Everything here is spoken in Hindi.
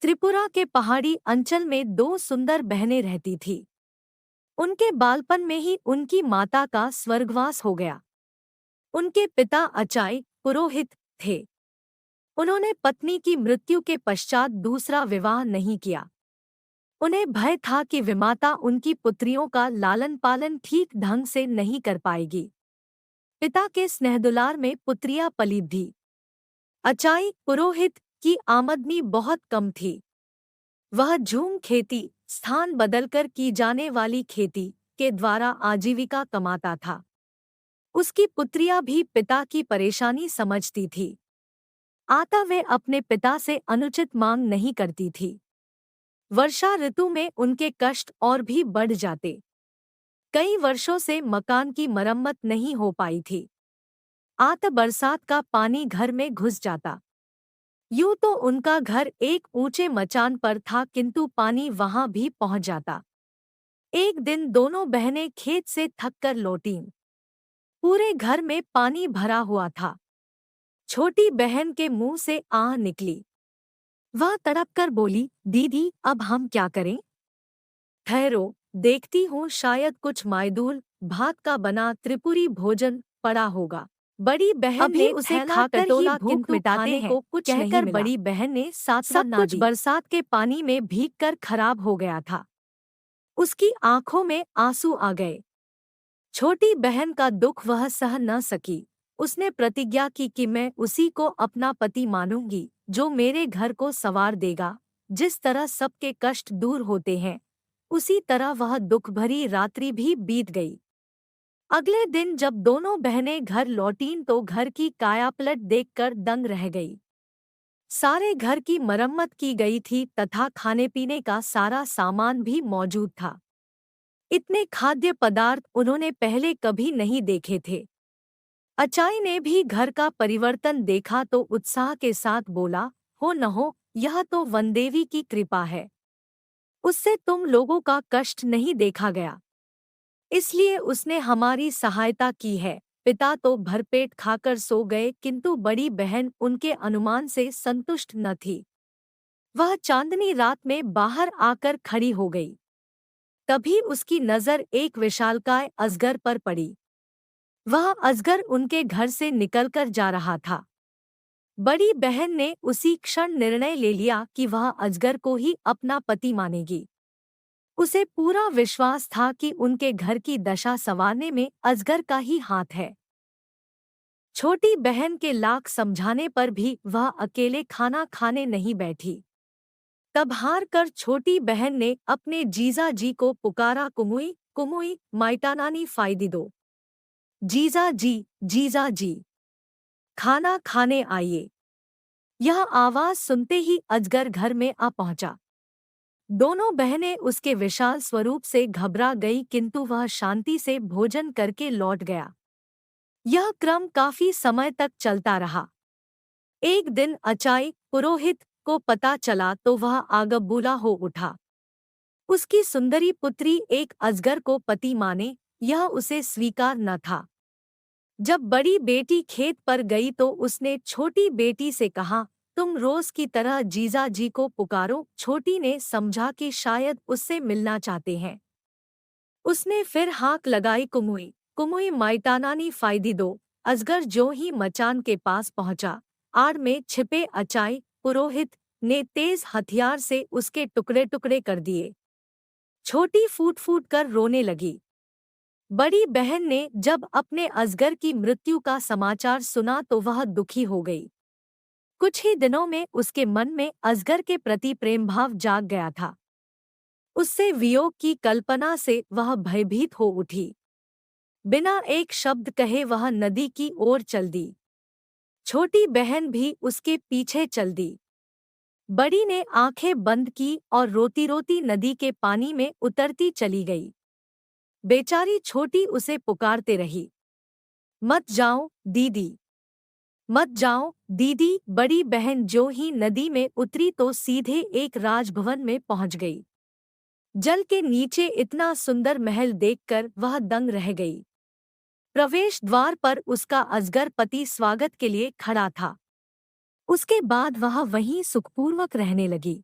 त्रिपुरा के पहाड़ी अंचल में दो सुंदर बहनें रहती थीं। उनके बालपन में ही उनकी माता का स्वर्गवास हो गया। उनके पिता अचाई पुरोहित थे। उन्होंने पत्नी की मृत्यु के पश्चात दूसरा विवाह नहीं किया। उन्हें भय था कि विमाता उनकी पुत्रियों का लालन पालन ठीक ढंग से नहीं कर पाएगी। पिता के स्नेहदुलार में पुत्रियां पली थीं। अचाई पुरोहित की आमदनी बहुत कम थी। वह झूम खेती, स्थान बदलकर की जाने वाली खेती के द्वारा आजीविका कमाता था। उसकी पुत्रियां भी पिता की परेशानी समझती थी। अतः वे अपने पिता से अनुचित मांग नहीं करती थी। वर्षा ऋतु में उनके कष्ट और भी बढ़ जाते। कई वर्षों से मकान की मरम्मत नहीं हो पाई थी। अतः बरसात का पानी घर में घुस जाता। यूं तो उनका घर एक ऊंचे मचान पर था, किंतु पानी वहां भी पहुंच जाता। एक दिन दोनों बहनें खेत से थककर लौटीं। पूरे घर में पानी भरा हुआ था। छोटी बहन के मुंह से आह निकली। वह तड़प कर बोली, दीदी अब हम क्या करें? ठहरो, देखती हूँ, शायद कुछ मायदूल भात का बना त्रिपुरी भोजन पड़ा होगा। बड़ी बहन अभी ने उसे उसे खाकर खाकर ही ही भूख भूख मिटाते मिटाने हैं, को कुछ नहीं कहकर मिला। बड़ी बहन ने सब सांत्वना कुछ दी। बरसात के पानी में भीगकर खराब हो गया था। उसकी आंखों में आंसू आ गए। छोटी बहन का दुख वह सह न सकी। उसने प्रतिज्ञा की कि मैं उसी को अपना पति मानूंगी जो मेरे घर को संवार देगा। जिस तरह सबके कष्ट दूर होते हैं, उसी तरह वह दुख भरी रात्रि भी बीत गई। अगले दिन जब दोनों बहनें घर लौटीं तो घर की कायापलट देखकर दंग रह गई। सारे घर की मरम्मत की गई थी तथा खाने पीने का सारा सामान भी मौजूद था। इतने खाद्य पदार्थ उन्होंने पहले कभी नहीं देखे थे। अचाई ने भी घर का परिवर्तन देखा तो उत्साह के साथ बोला, हो न हो, यह तो वनदेवी की कृपा है। उससे तुम लोगों का कष्ट नहीं देखा गया, इसलिए उसने हमारी सहायता की है। पिता तो भरपेट खाकर सो गए, किंतु बड़ी बहन उनके अनुमान से संतुष्ट न थी। वह चांदनी रात में बाहर आकर खड़ी हो गई। तभी उसकी नजर एक विशालकाय अजगर पर पड़ी। वह अजगर उनके घर से निकलकर जा रहा था। बड़ी बहन ने उसी क्षण निर्णय ले लिया कि वह अजगर को ही अपना पति मानेगी। उसे पूरा विश्वास था कि उनके घर की दशा संवारने में अजगर का ही हाथ है। छोटी बहन के लाख समझाने पर भी वह अकेले खाना खाने नहीं बैठी। तब हार कर छोटी बहन ने अपने जीजा जी को पुकारा, कुमुई कुमुई माइटानानी फायदी दो। जीजा जी, जीजा जी, खाना खाने आइए। यह आवाज सुनते ही अजगर घर में आ पहुंचा। दोनों बहनें उसके विशाल स्वरूप से घबरा गई, किंतु वह शांति से भोजन करके लौट गया। यह क्रम काफी समय तक चलता रहा। एक दिन अचाई पुरोहित को पता चला तो वह आगबूला हो उठा। उसकी सुंदरी पुत्री एक अजगर को पति माने, यह उसे स्वीकार न था। जब बड़ी बेटी खेत पर गई तो उसने छोटी बेटी से कहा, तुम रोज की तरह जीजा जी को पुकारो। छोटी ने समझा कि शायद उससे मिलना चाहते हैं। उसने फिर हाक लगाई, कुमुई कुमुई माइटानानी फायदी दो। अजगर जो ही मचान के पास पहुंचा, आड़ में छिपे अचाई पुरोहित ने तेज हथियार से उसके टुकड़े टुकड़े कर दिए। छोटी फूट फूट कर रोने लगी। बड़ी बहन ने जब अपने अजगर की मृत्यु का समाचार सुना तो वह दुखी हो गई। कुछ ही दिनों में उसके मन में अजगर के प्रति प्रेम भाव जाग गया था। उससे वियोग की कल्पना से वह भयभीत हो उठी। बिना एक शब्द कहे वह नदी की ओर चल दी। छोटी बहन भी उसके पीछे चल दी। बड़ी ने आंखें बंद की और रोती रोती नदी के पानी में उतरती चली गई। बेचारी छोटी उसे पुकारते रही, मत जाओ दीदी, मत जाओ दीदी। बड़ी बहन जो ही नदी में उतरी तो सीधे एक राजभवन में पहुंच गई। जल के नीचे इतना सुंदर महल देखकर वह दंग रह गई। प्रवेश द्वार पर उसका अजगर पति स्वागत के लिए खड़ा था। उसके बाद वह वहीं सुखपूर्वक रहने लगी।